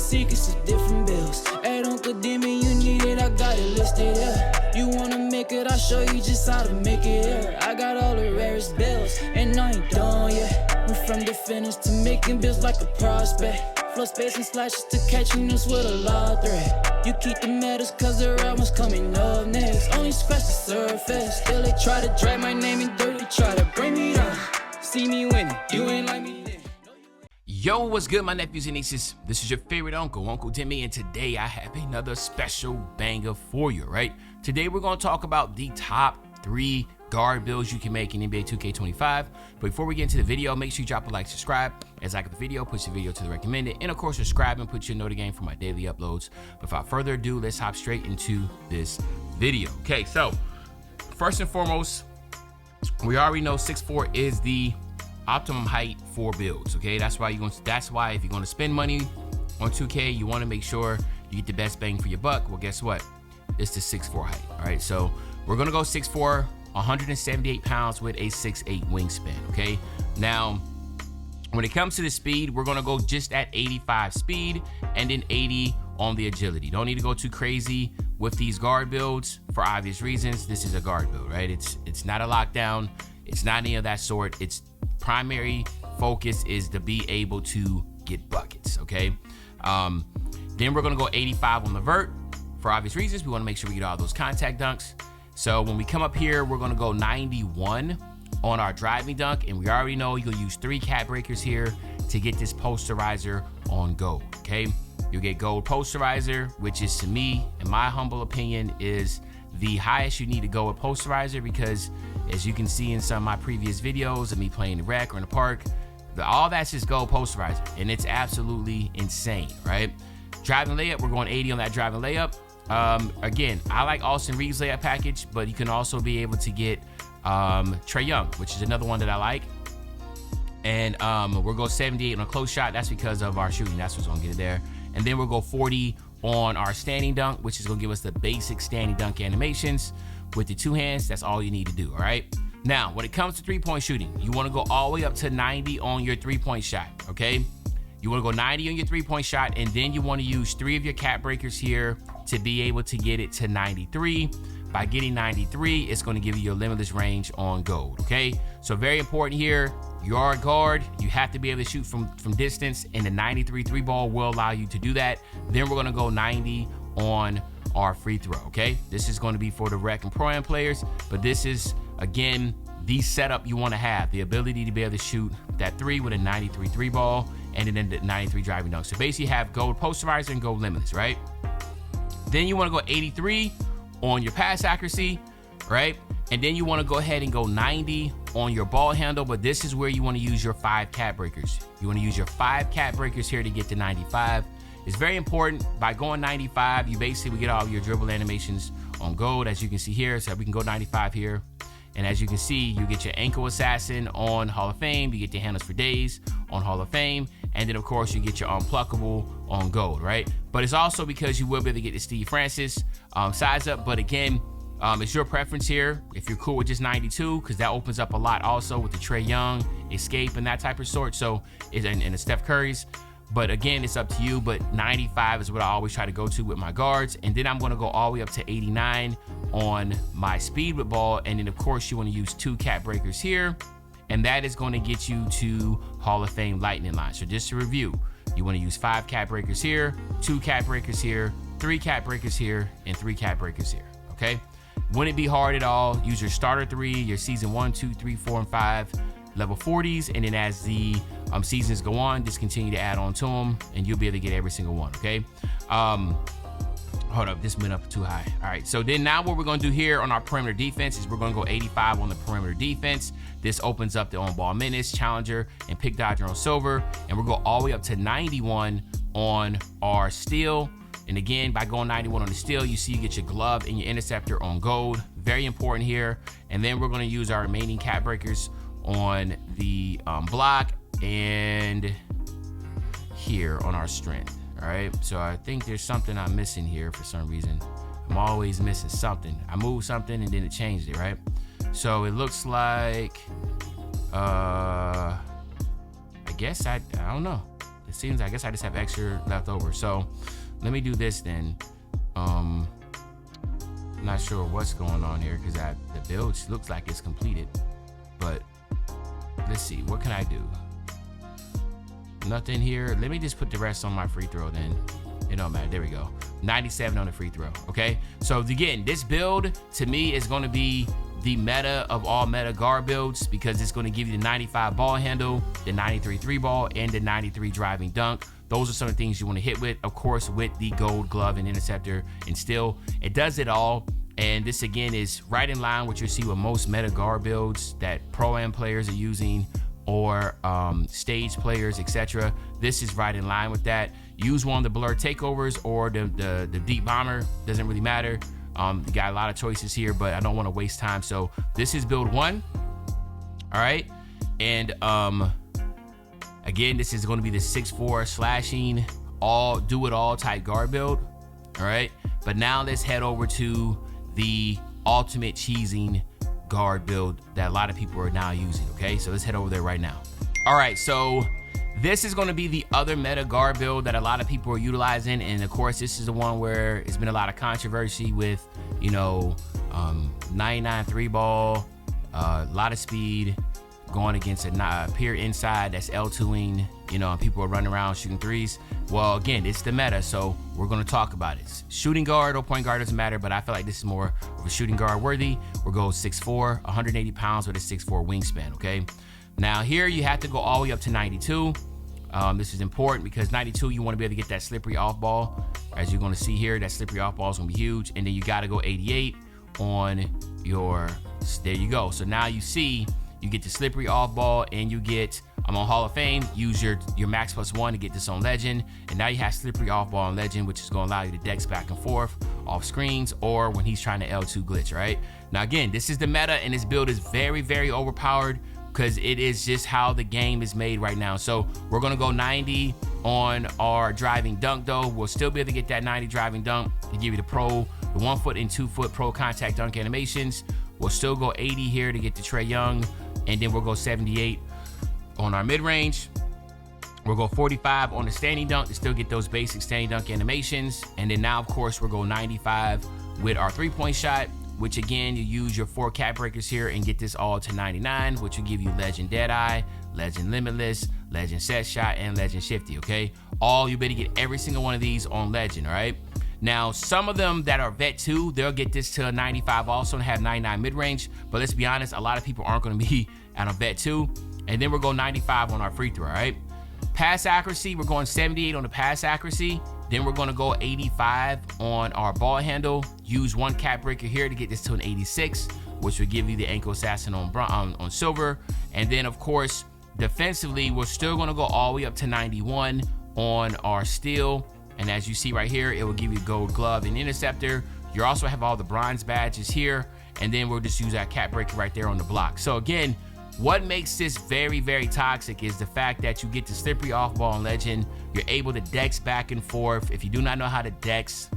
secrets of different bills. Hey, don't condemn me, you need it, I got it listed, yeah. You wanna make it, I'll show you just how to make it, yeah. I got all the rarest bills, and I ain't done yet. Went from the finish to making bills like a prospect. Flow space and slashes to catching us with a lot of threat. You keep the medals cause the right one's coming up next. Only scratch the surface, still they try to drag my name in dirt, they try to bring me down. See me winning, you ain't like me then. Yo, what's good, my nephews and nieces? This is your favorite uncle, Uncle Timmy, and today I have another special banger for you, right? Today we're going to talk about the top 3 guard builds you can make in NBA 2K25. But before we get into the video, make sure you drop a like, subscribe. As I like the video, push the video to the recommended, and of course subscribe and put your notification for my daily uploads. But without further ado, let's hop straight into this video. Okay, so first and foremost, we already know 6'4" is the optimum height for builds. Okay, that's why if you're going to spend money on 2K, you want to make sure you get the best bang for your buck. Well, guess what? It's the 6'4" height. All right, so we're gonna go 6'4", 178 pounds with a 6'8" wingspan. Okay, now when it comes to the speed, we're gonna go just at 85 speed and then 80 on the agility. Don't need to go too crazy with these guard builds for obvious reasons. This is a guard build, right? It's not a lockdown. It's not any of that sort. Its primary focus is to be able to get buckets. Okay, then we're gonna go 85 on the vert for obvious reasons. We want to make sure we get all those contact dunks. So when we come up here, we're gonna go 91 on our driving dunk, and we already know you'll use 3 cat breakers here to get this posterizer on gold. Okay, you'll get gold posterizer, which is, to me, in my humble opinion, is the highest you need to go with posterizer, because as you can see in some of my previous videos of me playing the rec or in the park, all that's just gold posterizer, and it's absolutely insane, right? Driving layup, we're going 80 on that driving layup. Again, I like Austin Reeves layup package, but you can also be able to get Trae Young, which is another one that I like. And we'll go 78 on a close shot. That's because of our shooting. That's what's gonna get it there. And then we'll go 40 on our standing dunk, which is gonna give us the basic standing dunk animations with the 2 hands. That's all you need to do. All right. Now, when it comes to 3-point shooting, you want to go all the way up to 90 on your 3-point shot. Okay. You want to go 90 on your 3-point shot, and then you want to use 3 of your cat breakers here to be able to get it to 93. By getting 93, it's going to give you your limitless range on gold. Okay, so very important here. You are a guard. You have to be able to shoot from distance, and the 93 3-ball will allow you to do that. Then we're going to go 90 on our free throw. Okay, this is going to be for the rec and pro-am players, but this is, again, the setup you want to have, the ability to be able to shoot that 3 with a 93 3-ball and then the 93 driving dunk. So basically you have gold posterizer and gold limitless, right? Then you want to go 83 on your pass accuracy, right? And then you want to go ahead and go 90 on your ball handle, but this is where you want to use your 5 cat breakers. You want to use your 5 cat breakers here to get to 95. It's very important. By going 95, you basically get all your dribble animations on gold, as you can see here. So we can go 95 here. And as you can see, you get your ankle assassin on Hall of Fame, you get your handles for days on Hall of Fame, and then of course you get your unpluckable on gold, right? But it's also because you will be able to get the Steve Francis size up. But again, it's your preference here. If you're cool with just 92, because that opens up a lot also with the Trae Young, Escape, and that type of sort. So, and the Steph Curry's. But again, it's up to you. But 95 is what I always try to go to with my guards. And then I'm going to go all the way up to 89 on my speed with ball. And then, of course, you want to use 2 cat breakers here. And that is going to get you to Hall of Fame lightning line. So just to review, you want to use 5 cat breakers here, 2 cat breakers here, 3 cat breakers here, and 3 cat breakers here. Okay? Wouldn't be hard at all. Use your starter 3, your season 1, 2, 3, 4, and 5. Level 40s, and then as the seasons go on, just continue to add on to them, and you'll be able to get every single one. Okay, hold up, this went up too high. All right, so then now what we're going to do here on our perimeter defense is we're going to go 85 on the perimeter defense. This opens up the on-ball menace, challenger, and pick dodger on silver, and we'll go all the way up to 91 on our steal. And again, by going 91 on the steal, you see you get your glove and your interceptor on gold. Very important here. And then we're going to use our remaining cat breakers on the block and here on our strength. All right, so I think there's something I'm missing here for some reason. I'm always missing something. I moved something and then it changed it, right? So it looks like I guess I don't know. it seems, I guess I just have extra left over. So let me do this then. I'm not sure what's going on here because the build looks like it's completed, but let's see, what can I do? Nothing here. Let me just put the rest on my free throw then. It don't matter. There we go. 97 on the free throw. Okay. So again, this build to me is going to be the meta of all meta guard builds because it's going to give you the 95 ball handle, the 93 three ball, and the 93 driving dunk. Those are some of the things you want to hit with, of course, with the gold glove and interceptor and steal. It does it all. And this again is right in line with what you see with most meta guard builds that Pro-Am players are using, or stage players, etc. This is right in line with that. Use one of the blur takeovers or the deep bomber, doesn't really matter. You got a lot of choices here, but I don't want to waste time. So this is build 1. All right. And again, this is going to be the 6'4" slashing, all do it all type guard build. All right. But now let's head over to the ultimate cheesing guard build that a lot of people are now using. Okay, so let's head over there right now. All right, so this is going to be the other meta guard build that a lot of people are utilizing, and of course this is the one where it's been a lot of controversy with, you know, 99 three ball, a lot of speed, going against a peer inside that's L2ing, you know, and people are running around shooting threes. Well, again, it's the meta, so we're going to talk about it. Shooting guard or point guard doesn't matter, but I feel like this is more of a shooting guard worthy. We'll go 6'4", 180 pounds with a 6'4" wingspan, okay? Now here you have to go all the way up to 92. This is important because 92, you want to be able to get that slippery off ball. As you're going to see here, that slippery off ball is going to be huge. And then you got to go 88 on your, there you go. So now you see, you get the slippery off ball and you get, I'm on Hall of Fame, use your max +1 to get this on Legend. And now you have slippery off ball on Legend, which is going to allow you to dex back and forth off screens or when he's trying to L2 glitch, right? Now again, this is the meta and this build is very, very overpowered because it is just how the game is made right now. So we're going to go 90 on our driving dunk though. We'll still be able to get that 90 driving dunk to give you the 1 foot and 2 foot pro contact dunk animations. We'll still go 80 here to get the Trae Young, and then we'll go 78 on our mid-range. We'll go 45 on the standing dunk to still get those basic standing dunk animations. And then now, of course, we'll go 95 with our three-point shot, which again, you use your 4 cap breakers here and get this all to 99, which will give you Legend Deadeye, Legend Limitless, Legend Set Shot, and Legend Shifty, okay? You better get every single one of these on Legend, all right? Now, some of them that are Vet 2, they'll get this to a 95 also and have 99 mid-range. But let's be honest, a lot of people aren't going to be at a Vet 2. And then we'll go 95 on our free throw, all right? Pass accuracy, we're going 78 on the pass accuracy. Then we're going to go 85 on our ball handle. Use 1 cap breaker here to get this to an 86, which will give you the ankle assassin on silver. And then, of course, defensively, we're still going to go all the way up to 91 on our steal. And as you see right here, it will give you gold glove and interceptor. You also have all the bronze badges here. And then we'll just use that cap breaker right there on the block. So again, what makes this very, very toxic is the fact that you get the slippery off ball on Legend. You're able to dex back and forth. If you do not know how to dex,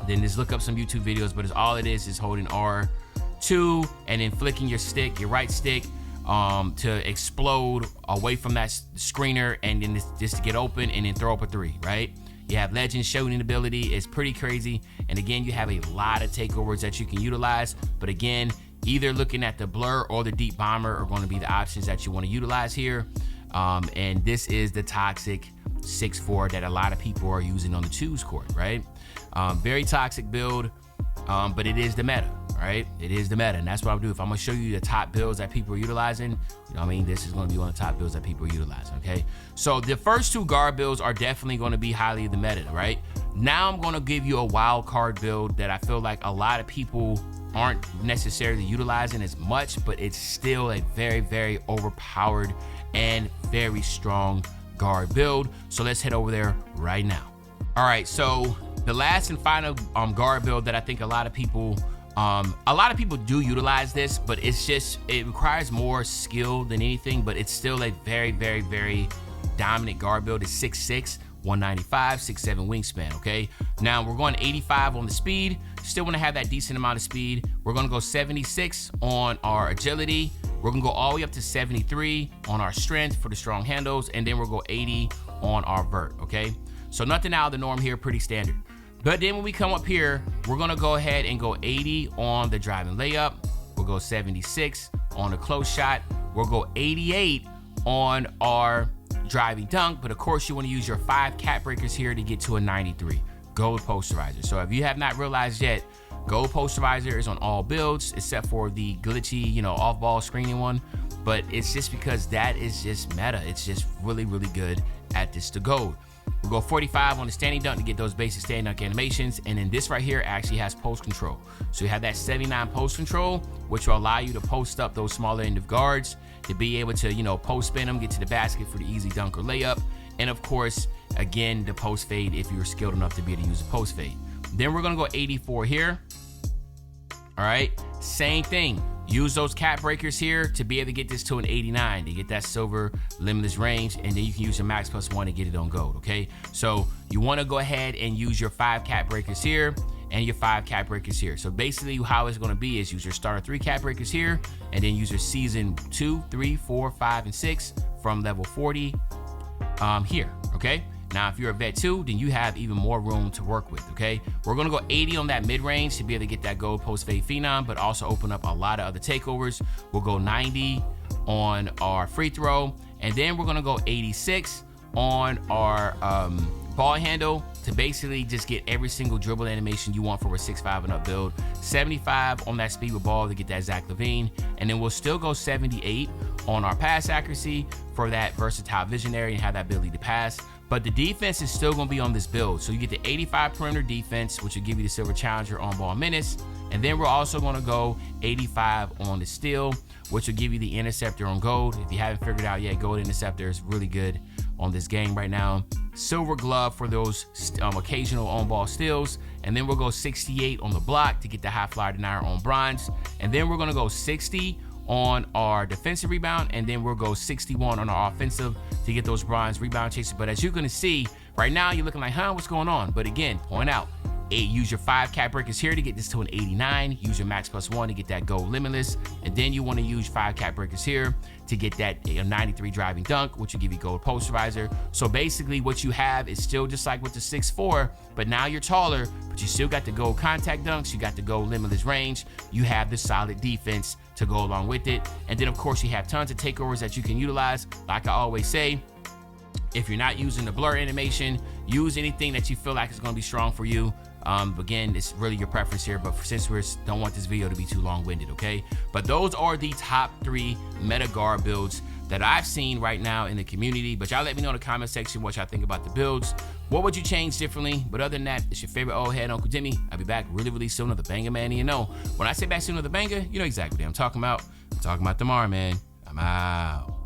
then just look up some YouTube videos, but all it is holding R2 and then flicking your stick, your right stick, to explode away from that screener and then just to get open and then throw up a 3, right? You have Legend shooting ability. It's pretty crazy. And again, you have a lot of takeovers that you can utilize. But again, either looking at the blur or the deep bomber are going to be the options that you want to utilize here. And this is the toxic 6'4" that a lot of people are using on the twos court, right? Very toxic build, but it is the meta, right? It is the meta, and that's what I'll do. If I'm gonna show you the top builds that people are utilizing, you know what I mean? This is gonna be one of the top builds that people are utilizing, okay? So the first 2 guard builds are definitely gonna be highly the meta, right? Now I'm gonna give you a wild card build that I feel like a lot of people aren't necessarily utilizing as much, but it's still a very, very overpowered and very strong guard build. So let's head over there right now. All right, so the last and final guard build that I think a lot of people do utilize this, but it requires more skill than anything, but it's still a very, very, very dominant guard build. It's 6'6", 195, 6'7" wingspan, okay? Now we're going 85 on the speed. Still want to have that decent amount of speed. We're going to go 76 on our agility. We're gonna go all the way up to 73 on our strength for the strong handles, and then we'll go 80 on our vert, okay? So nothing out of the norm here, pretty standard. But then when we come up here, we're gonna go ahead and go 80 on the driving layup. We'll go 76 on the close shot. We'll go 88 on our driving dunk, but of course you wanna use your 5 cap breakers here to get to a 93. Gold posterizer. So if you have not realized yet, gold posterizer is on all builds except for the glitchy, off-ball screening one. But it's just because that is just meta. It's just really, really good at this to gold. We'll go 45 on the standing dunk to get those basic standing dunk animations. And then this right here actually has post control. So you have that 79 post control, which will allow you to post up those smaller end of guards to be able to, post spin them, get to the basket for the easy dunk or layup. And of course, again, the post fade if you're skilled enough to be able to use a post fade. Then we're gonna go 84 here. All right, same thing. Use those cap breakers here to be able to get this to an 89 to get that silver limitless range, and then you can use your max +1 to get it on gold, okay? So you wanna go ahead and use your 5 cap breakers here and your 5 cap breakers here. So basically how it's gonna be is use your starter 3 cap breakers here, and then use your season 2, 3, 4, 5, and 6 from level 40 here, okay? Now, if you're a vet 2, then you have even more room to work with, okay? We're gonna go 80 on that mid-range to be able to get that gold post fade phenom, but also open up a lot of other takeovers. We'll go 90 on our free throw, and then we're gonna go 86 on our ball handle to basically just get every single dribble animation you want for a 6'5" and up build. 75 on that speed with ball to get that Zach LaVine, and then we'll still go 78 on our pass accuracy for that versatile visionary and have that ability to pass. But the defense is still gonna be on this build. So you get the 85 perimeter defense, which will give you the silver challenger on ball minutes. And then we're also gonna go 85 on the steal, which will give you the interceptor on gold. If you haven't figured out yet, gold interceptor is really good on this game right now. Silver glove for those occasional on ball steals. And then we'll go 68 on the block to get the high flyer denier on bronze. And then we're gonna go 60 on our defensive rebound, and then we'll go 61 on our offensive to get those bronze rebound chasers. But as you're gonna see, right now you're looking like, what's going on? But again, point out, use your 5 cap breakers here to get this to an 89, use your max +1 to get that gold limitless, and then you wanna use 5 cap breakers here to get that 93 driving dunk, which will give you gold posterizer. So basically what you have is still just like with the 6'4", but now you're taller, but you still got the gold contact dunks, you got the gold limitless range, you have the solid defense to go along with it. And then of course you have tons of takeovers that you can utilize. Like I always say, if you're not using the blur animation, use anything that you feel like is gonna be strong for you. Again, it's really your preference here, but since we don't want this video to be too long-winded, okay? But those are the top 3 meta guard builds that I've seen right now in the community. But y'all let me know in the comment section what y'all think about the builds. What would you change differently? But other than that, it's your favorite old head, Uncle Demi. I'll be back really, really soon with the banger, man. And you know, when I say back soon with the banger, you know exactly what I'm talking about. I'm talking about tomorrow, man. I'm out.